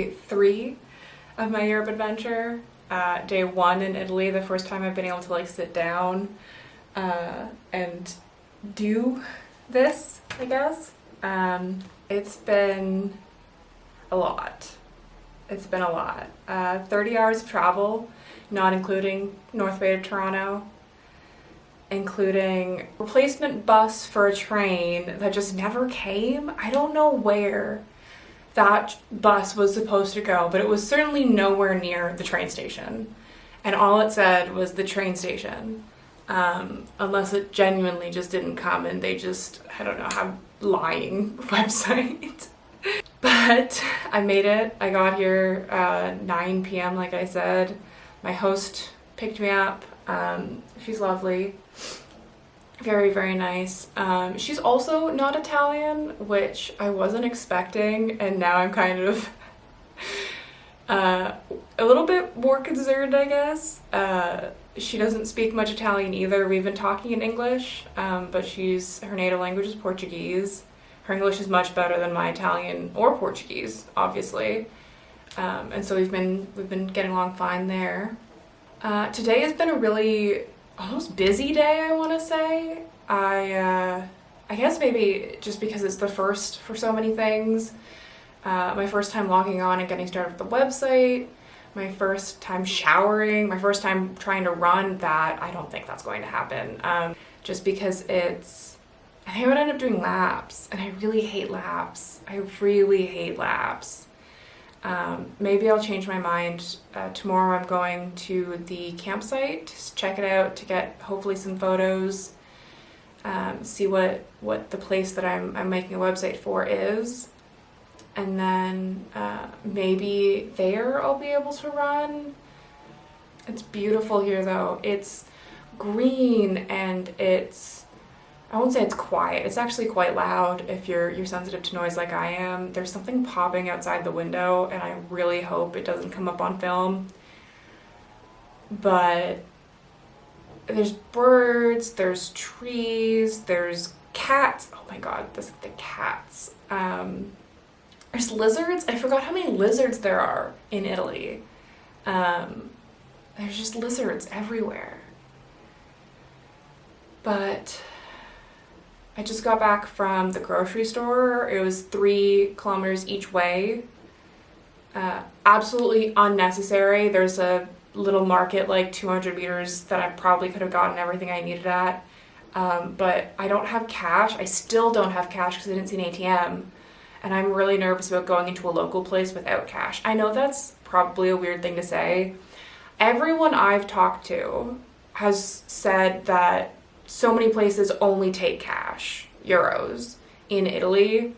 day 3 of my Europe adventure. Day 1 in Italy, the first time I've been able to like sit down and do this, I guess. It's been a lot. It's been a lot. 30 hours of travel, not including North Bay to Toronto, including replacement bus for a train that just never came. I don't know where that bus was supposed to go, but it was certainly nowhere near the train station. And all it said was the train station. Unless it genuinely just didn't come and they just, I don't know, have lying website. But I made it. I got here 9 p.m. like I said. My host picked me up. She's lovely. Very, very nice. She's also not Italian, which I wasn't expecting, and now I'm kind of a little bit more concerned, I guess. She doesn't speak much Italian either. We've been talking in English, but her native language is Portuguese. Her English is much better than my Italian or Portuguese, obviously. And so we've been getting along fine there. Today has been a really almost busy day, I want to say. I guess maybe just because it's the first for so many things. My first time logging on and getting started with the website, my first time showering, my first time trying to run that. I don't think that's going to happen. Just because I think I would end up doing laps, and I really hate laps. I really hate laps. Maybe I'll change my mind. Tomorrow I'm going to the campsite to check it out, to get hopefully some photos, see what the place that I'm making a website for is. And then maybe there I'll be able to run. It's beautiful here though. It's green and I won't say it's quiet. It's actually quite loud if you're sensitive to noise like I am. There's something popping outside the window and I really hope it doesn't come up on film. But there's birds, there's trees, there's cats. Oh my god, the cats. There's lizards. I forgot how many lizards there are in Italy. There's just lizards everywhere. But I just got back from the grocery store. It was 3 kilometers each way. Absolutely unnecessary. There's a little market like 200 meters that I probably could have gotten everything I needed at. But I don't have cash. I still don't have cash because I didn't see an ATM. And I'm really nervous about going into a local place without cash. I know that's probably a weird thing to say. Everyone I've talked to has said that so many places only take cash, euros, in Italy.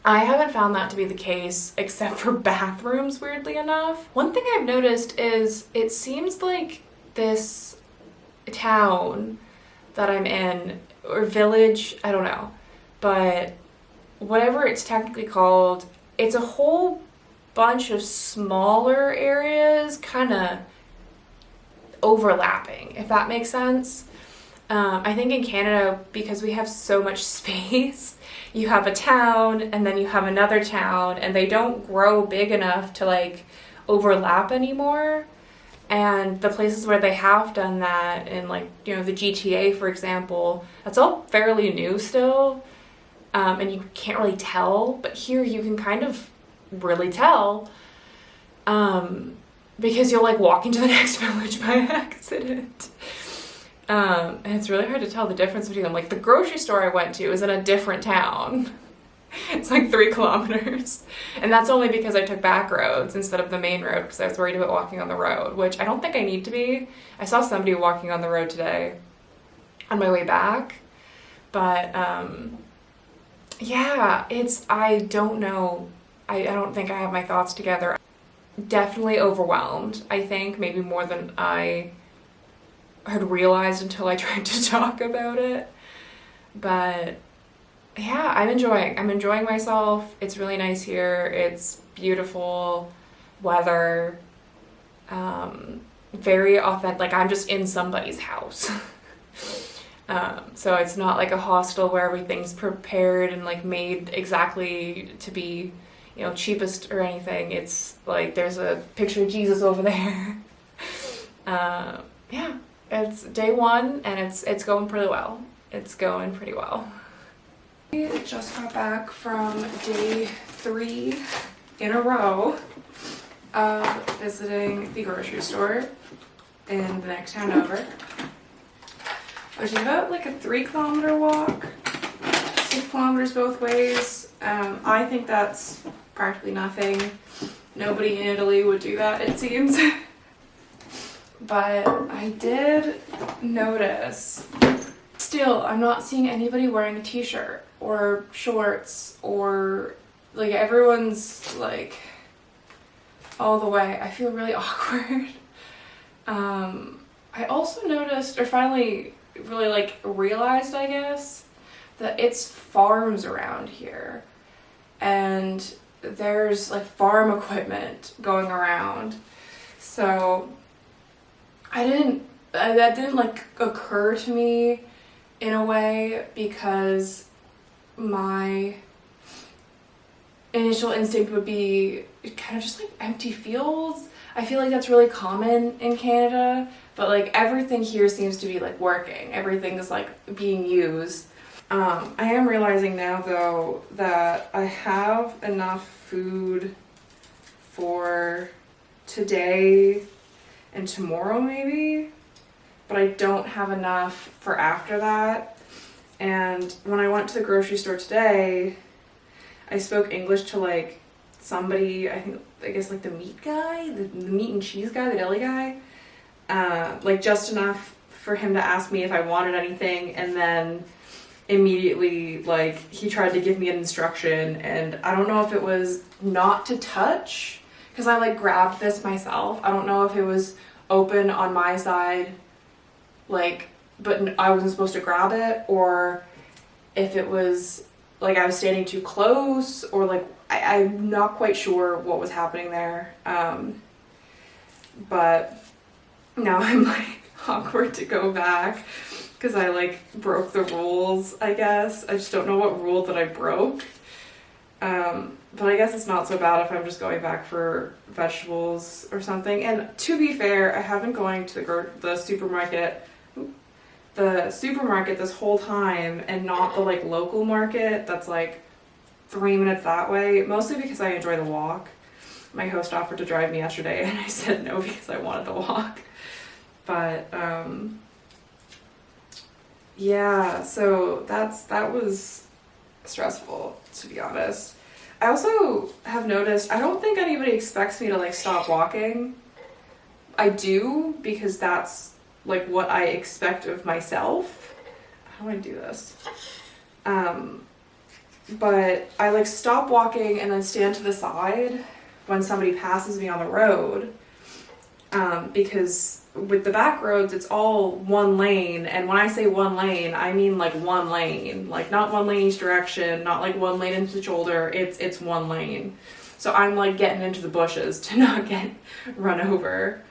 I haven't found that to be the case, except for bathrooms, weirdly enough. One thing I've noticed is it seems like this town that I'm in, or village, I don't know, but whatever it's technically called, it's a whole bunch of smaller areas kind of overlapping, if that makes sense. I think in Canada, because we have so much space, you have a town and then you have another town and they don't grow big enough to like overlap anymore. And the places where they have done that, in like, you know, the GTA, for example, that's all fairly new still. And you can't really tell, but here you can kind of really tell, because you'll like walk into the next village by accident. And it's really hard to tell the difference between them. Like the grocery store I went to is in a different town. It's like 3 kilometers. And that's only because I took back roads instead of the main road because I was worried about walking on the road, which I don't think I need to be. I saw somebody walking on the road today on my way back. But yeah, I don't know. I don't think I have my thoughts together. Definitely overwhelmed, I think, maybe more than I had realized until I tried to talk about it. But yeah, I'm enjoying myself. It's really nice here. It's beautiful weather. Very authentic. Like I'm just in somebody's house. So it's not like a hostel where everything's prepared and like made exactly to be cheapest or anything. It's like there's a picture of Jesus over there. Yeah, it's day one and it's going pretty well. It's going pretty well. I just got back from day 3 in a row of visiting the grocery store in the next town over, which is about like a 3-kilometer walk, 6 kilometers both ways. I think that's practically nothing. Nobody in Italy would do that, it seems. But I did notice, still, I'm not seeing anybody wearing a t-shirt or shorts, or like everyone's like all the way. I feel really awkward. I also noticed, or finally really like realized, I guess, that it's farms around here and there's like farm equipment going around. So that didn't like occur to me in a way, because my initial instinct would be kind of just like empty fields. I feel like that's really common in Canada, but like everything here seems to be like working. Everything is like being used. I am realizing now though that I have enough food for today and tomorrow maybe, but I don't have enough for after that. And when I went to the grocery store today, I spoke English to like somebody, I guess like the meat guy, the meat and cheese guy, the deli guy, like just enough for him to ask me if I wanted anything, and then immediately like he tried to give me an instruction, and I don't know if it was not to touch, because I like grabbed this myself. I don't know if it was open on my side, like, but I wasn't supposed to grab it, or if it was like I was standing too close, or like I'm not quite sure what was happening there. But now I'm like awkward to go back because I like broke the rules, I guess. I just don't know what rule that I broke. But I guess it's not so bad if I'm just going back for vegetables or something. And to be fair, I have been going to the supermarket this whole time, and not the like local market that's like 3 minutes that way, mostly because I enjoy the walk. My host offered to drive me yesterday and I said no because I wanted the walk. But yeah, so that was stressful, to be honest. I also have noticed, I don't think anybody expects me to like stop walking. I do, because that's like what I expect of myself. How do I do this? But I like stop walking and then stand to the side when somebody passes me on the road, because with the back roads it's all one lane, and when I say one lane I mean like one lane, like not one lane each direction, not like one lane into the shoulder, it's one lane. So I'm like getting into the bushes to not get run over.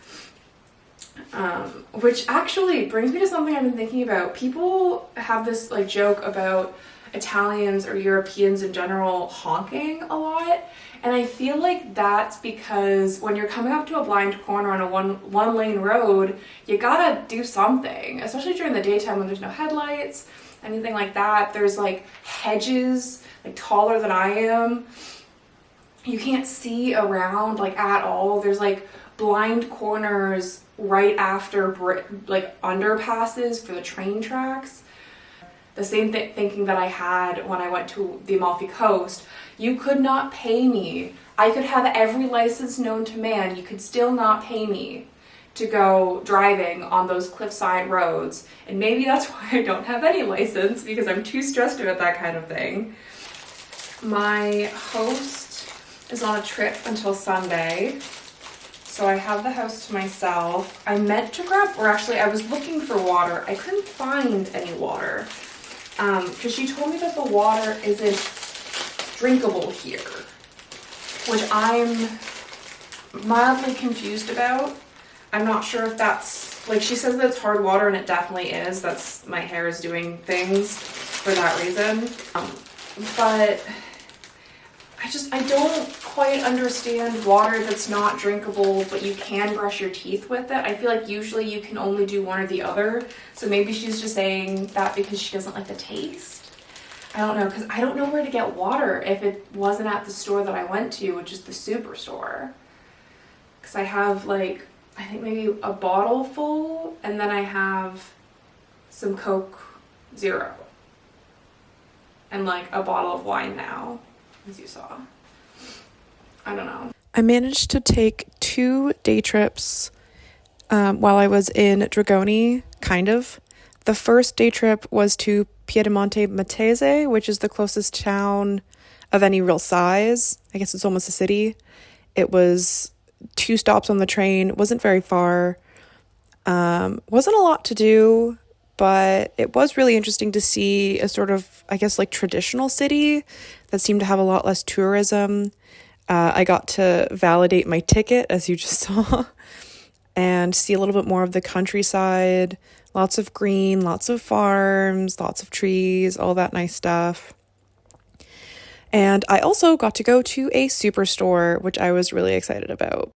Which actually brings me to something I've been thinking about. People have this like joke about Italians or Europeans in general honking a lot, and I feel like that's because when you're coming up to a blind corner on a one lane road, you gotta do something, especially during the daytime when there's no headlights, anything like that. There's like hedges like taller than I am. You can't see around like at all. There's like blind corners right after like underpasses for the train tracks. The same thinking that I had when I went to the Amalfi Coast. You could not pay me. I could have every license known to man. You could still not pay me to go driving on those cliffside roads. And maybe that's why I don't have any license, because I'm too stressed about that kind of thing. My host is on a trip until Sunday, so I have the house to myself. I meant to grab, or actually I was looking for water. I couldn't find any water, because she told me that the water isn't drinkable here, which I'm mildly confused about. I'm not sure if that's, like, she says that it's hard water, and it definitely is. That's, my hair is doing things for that reason. But I don't quite understand water that's not drinkable, but you can brush your teeth with it. I feel like usually you can only do one or the other. So maybe she's just saying that because she doesn't like the taste. I don't know, because I don't know where to get water if it wasn't at the store that I went to, which is the Superstore. Because I have like, I think maybe a bottle full, and then I have some Coke Zero. And like a bottle of wine now, as you saw. I don't know. I managed to take 2 day trips while I was in Dragoni, kind of. The first day trip was to Piedimonte Matese, which is the closest town of any real size. I guess it's almost a city. It was 2 stops on the train, wasn't very far. Wasn't a lot to do, but it was really interesting to see a sort of, I guess, like traditional city that seemed to have a lot less tourism. I got to validate my ticket, as you just saw, and see a little bit more of the countryside. Lots of green, lots of farms, lots of trees, all that nice stuff. And I also got to go to a superstore, which I was really excited about.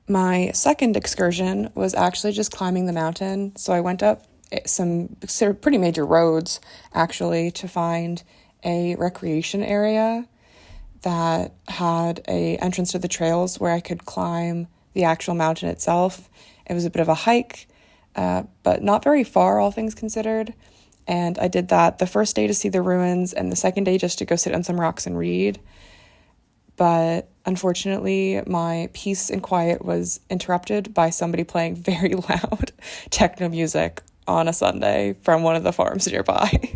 My second excursion was actually just climbing the mountain. So I went up some sort of pretty major roads, actually, to find a recreation area that had a entrance to the trails where I could climb the actual mountain itself. It was a bit of a hike, but not very far, all things considered. And I did that the first day to see the ruins and the second day just to go sit on some rocks and read. But unfortunately, my peace and quiet was interrupted by somebody playing very loud techno music on a Sunday from one of the farms nearby.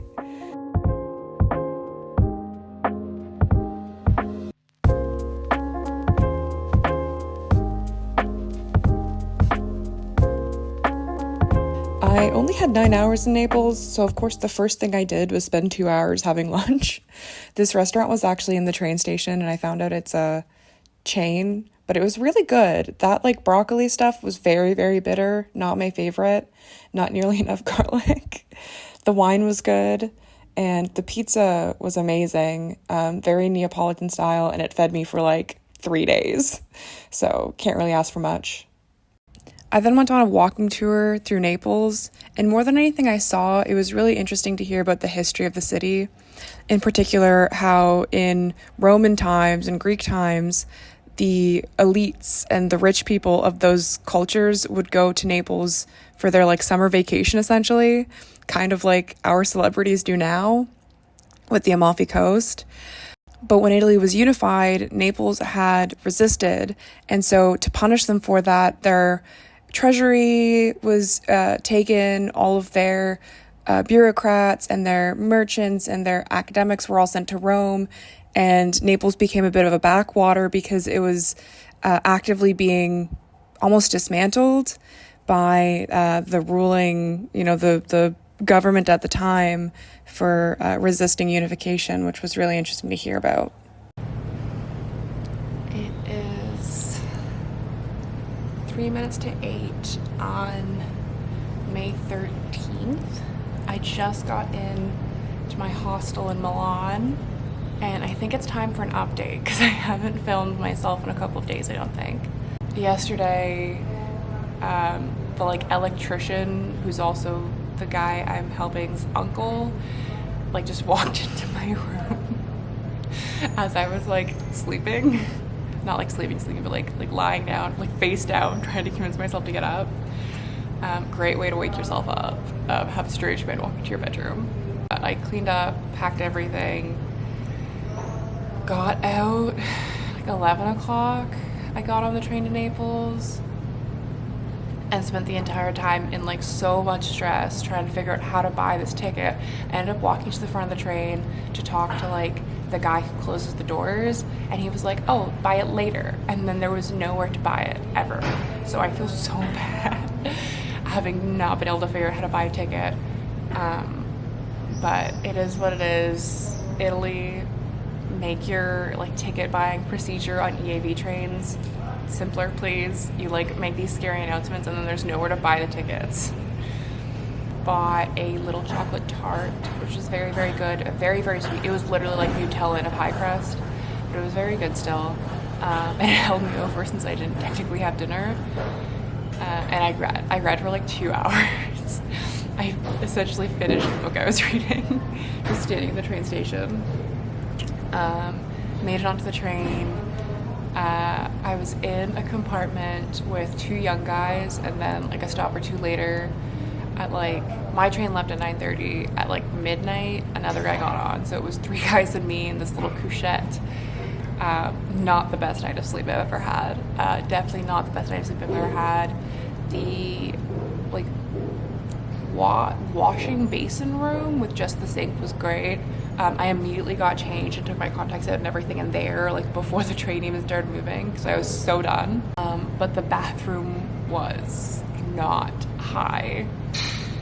I only had 9 hours in Naples, so of course the first thing I did was spend 2 hours having lunch. This restaurant was actually in the train station, and I found out it's a chain, but it was really good. That like broccoli stuff was very, very bitter, not my favorite, not nearly enough garlic. The wine was good, and the pizza was amazing, very Neapolitan style, and it fed me for like 3 days, so can't really ask for much. I then went on a walking tour through Naples, and more than anything I saw, it was really interesting to hear about the history of the city. In particular, how in Roman times and Greek times, the elites and the rich people of those cultures would go to Naples for their like summer vacation, essentially, kind of like our celebrities do now with the Amalfi Coast. But when Italy was unified, Naples had resisted, and so to punish them for that, their treasury was taken, all of their bureaucrats and their merchants and their academics were all sent to Rome, and Naples became a bit of a backwater because it was actively being almost dismantled by the ruling, the government at the time for resisting unification, which was really interesting to hear about. It is 3 minutes to 8 on May 13th. I just got in to my hostel in Milan, and I think it's time for an update because I haven't filmed myself in a couple of days, I don't think. Yesterday, the electrician, who's also the guy I'm helping's uncle, just walked into my room as I was sleeping. Not sleeping, but lying down, face down, trying to convince myself to get up. Great way to wake yourself up. Have a strange man walk into your bedroom. I cleaned up, packed everything, got out 11 o'clock. I got on the train to Naples and spent the entire time in so much stress trying to figure out how to buy this ticket. I ended up walking to the front of the train to talk to the guy who closes the doors, and he was like, oh, buy it later. And then there was nowhere to buy it ever. So I feel so bad having not been able to figure out how to buy a ticket. But it is what it is. Italy, make your ticket buying procedure on EAV trains simpler, please. You make these scary announcements and then there's nowhere to buy the tickets. bought a little chocolate tart, which was very, very good. Very, very sweet. It was literally like Nutella in a pie crust, but it was very good still. And it held me over since I didn't technically have dinner. And I read for like 2 hours. I essentially finished the book I was reading, just standing at the train station. Made it onto the train. I was in a compartment with 2 young guys, and then like a stop or two later, at like, my train left at 9:30. At like midnight, another guy got on. So it was 3 guys and me in this little couchette. Not the best night of sleep I've ever had. Definitely not the best night of sleep I've ever had. The like washing basin room with just the sink was great. I immediately got changed and took my contacts out and everything in there, like before the train even started moving, because I was so done. But the bathroom was not high.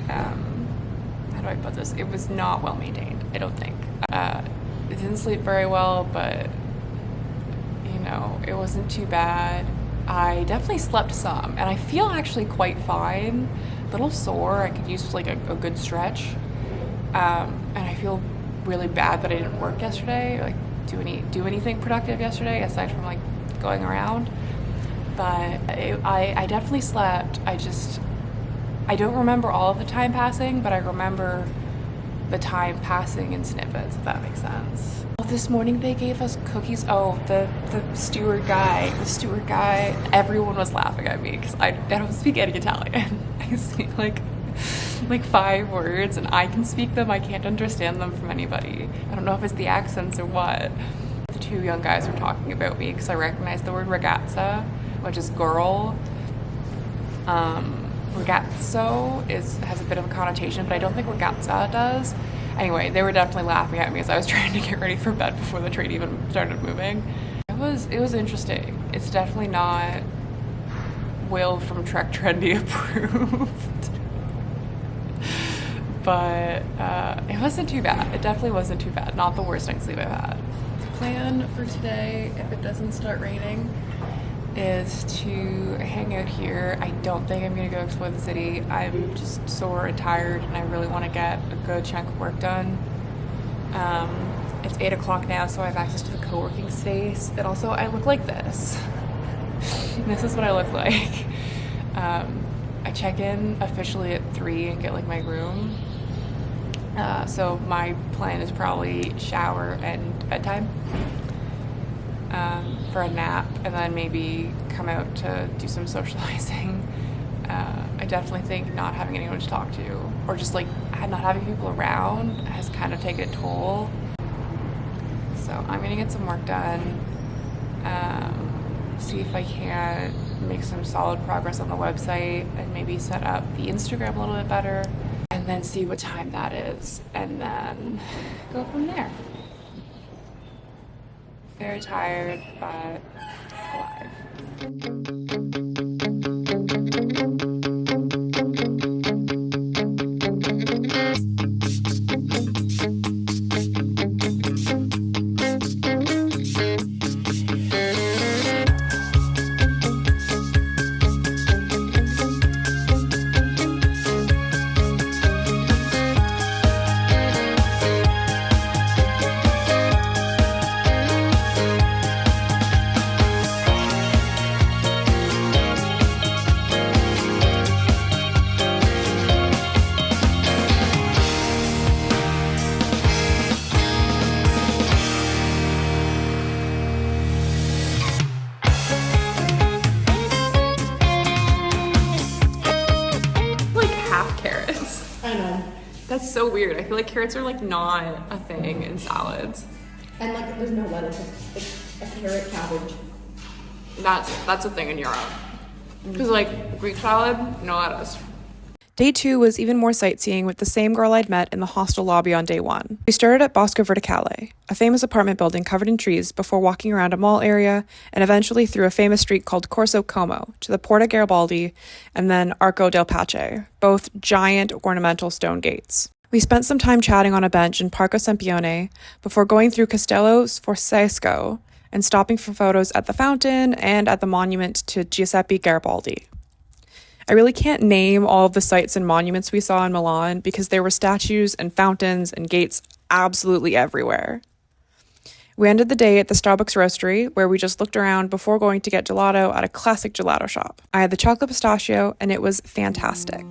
How do I put this? It was not well maintained, I don't think. I didn't sleep very well, but you know, it wasn't too bad. I definitely slept some, and I feel actually quite fine. A little sore. I could use like a good stretch. And I feel really bad that I didn't work yesterday, or like do anything productive yesterday aside from like going around. But I definitely slept. I don't remember all of the time passing, but I remember the time passing in snippets, if that makes sense. Well, this morning they gave us cookies. Oh, the steward guy, everyone was laughing at me because I don't speak any Italian. I speak like 5 words, and I can speak them. I can't understand them from anybody. I don't know if it's the accents or what. The 2 young guys were talking about me because I recognized the word ragazza, which is girl. Ragazzo has a bit of a connotation, but I don't think ragazza does. Anyway, they were definitely laughing at me as I was trying to get ready for bed before the train even started moving. It was interesting. It's definitely not Will from Trek Trendy approved. But it wasn't too bad. It definitely wasn't too bad. Not the worst night's sleep I've had. The plan for today, if it doesn't start raining, is to hang out here. I don't think I'm going to go explore the city. I'm just sore and tired, and I really want to get a good chunk of work done. It's 8 o'clock now, so I have access to the co-working space. And also, I look like this. This is what I look like. I check in officially at 3 and get like my room. So my plan is probably shower and bedtime. For a nap, and then maybe come out to do some socializing. I definitely think not having anyone to talk to, or just like not having people around, has kind of taken a toll. So I'm gonna get some work done, see if I can make some solid progress on the website, and maybe set up the Instagram a little bit better, and then see what time that is, and then go from there. Very tired, but alive. That's so weird. I feel like carrots are like not a thing in salads. And like there's no lettuce, it's a carrot cabbage. That's a thing in Europe. Because like Greek salad, no lettuce. Day 2 was even more sightseeing with the same girl I'd met in the hostel lobby on day 1. We started at Bosco Verticale, a famous apartment building covered in trees, before walking around a mall area and eventually through a famous street called Corso Como to the Porta Garibaldi and then Arco del Pace, both giant ornamental stone gates. We spent some time chatting on a bench in Parco Sempione before going through Castello Sforzesco and stopping for photos at the fountain and at the monument to Giuseppe Garibaldi. I really can't name all of the sites and monuments we saw in Milan because there were statues and fountains and gates absolutely everywhere. We ended the day at the Starbucks roastery, where we just looked around before going to get gelato at a classic gelato shop. I had the chocolate pistachio, and it was fantastic.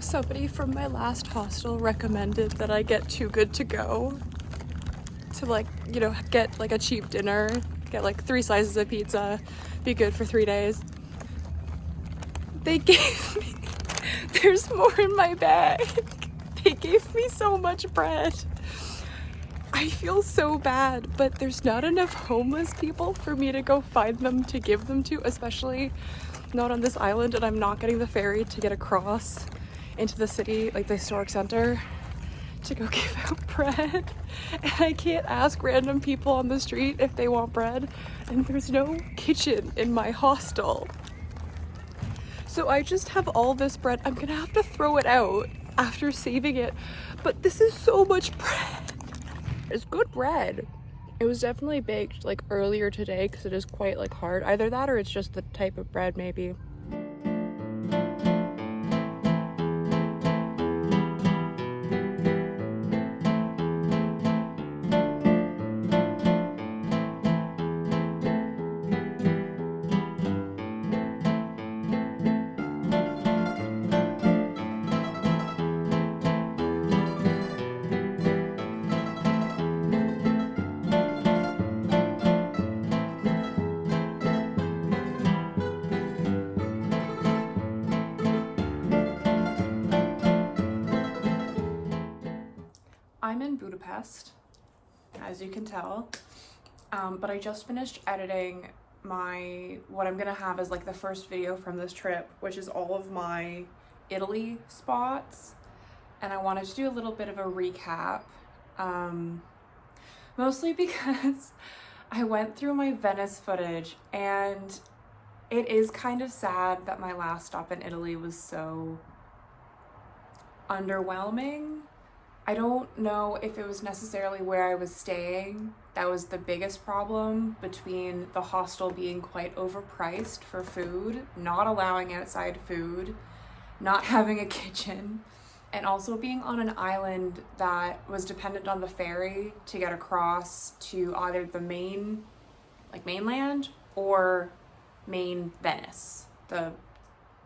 Somebody from my last hostel recommended that I get Too Good To Go to, like, you know, get like a cheap dinner, get like 3 slices of pizza, be good for 3 days. They gave me, there's more in my bag. They gave me so much bread. I feel so bad, but there's not enough homeless people for me to go find them to give them to, especially not on this island, and I'm not getting the ferry to get across into the city, like the historic center, to go give out bread. And I can't ask random people on the street if they want bread, and there's no kitchen in my hostel. So I just have all this bread. I'm gonna have to throw it out after saving it, but this is so much bread. It's good bread. It was definitely baked like earlier today because it is quite like hard. Either that or it's just the type of bread maybe. I'm in Budapest, as you can tell, but I just finished editing what I'm gonna have as like the first video from this trip, which is all of my Italy spots, and I wanted to do a little bit of a recap, mostly because I went through my Venice footage, and it is kind of sad that my last stop in Italy was so underwhelming. I don't know if it was necessarily where I was staying. That was the biggest problem, between the hostel being quite overpriced for food, not allowing outside food, not having a kitchen, and also being on an island that was dependent on the ferry to get across to either the mainland or main Venice, the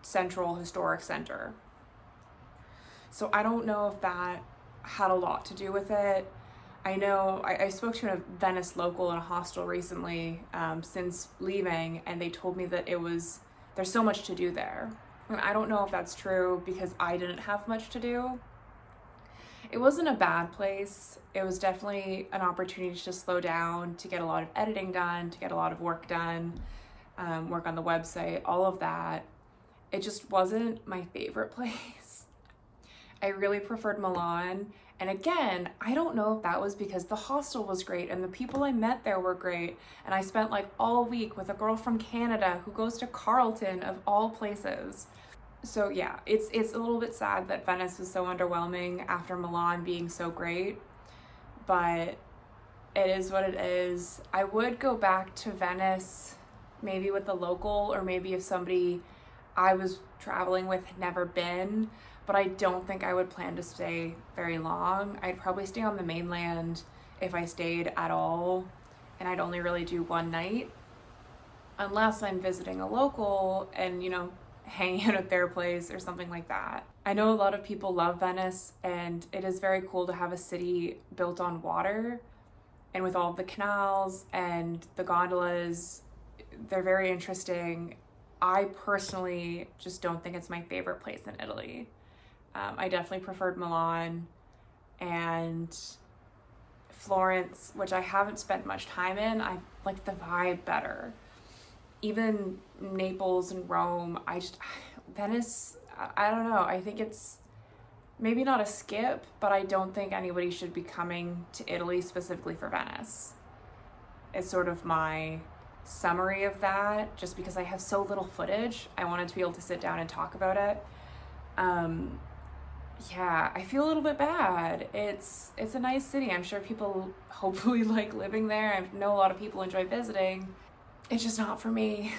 central historic center. So I don't know if that had a lot to do with it. I know I spoke to a Venice local in a hostel recently since leaving, and they told me that there's so much to do there. And I don't know if that's true because I didn't have much to do. It wasn't a bad place. It was definitely an opportunity to slow down, to get a lot of editing done, to get a lot of work done, work on the website, all of that. It just wasn't my favorite place. I really preferred Milan. And again, I don't know if that was because the hostel was great and the people I met there were great. And I spent like all week with a girl from Canada who goes to Carleton of all places. So yeah, it's a little bit sad that Venice was so underwhelming after Milan being so great, but it is what it is. I would go back to Venice maybe with a local, or maybe if somebody I was traveling with had never been, but I don't think I would plan to stay very long. I'd probably stay on the mainland if I stayed at all, and I'd only really do one night unless I'm visiting a local and, hanging out at their place or something like that. I know a lot of people love Venice, and it is very cool to have a city built on water, and with all the canals and the gondolas, they're very interesting. I personally just don't think it's my favorite place in Italy. I definitely preferred Milan and Florence, which I haven't spent much time in. I like the vibe better. Even Naples and Rome, Venice, I don't know. I think it's maybe not a skip, but I don't think anybody should be coming to Italy specifically for Venice. It's sort of my summary of that, just because I have so little footage. I wanted to be able to sit down and talk about it. Yeah, I feel a little bit bad. It's a nice city. I'm sure people hopefully like living there. I know a lot of people enjoy visiting. It's just not for me.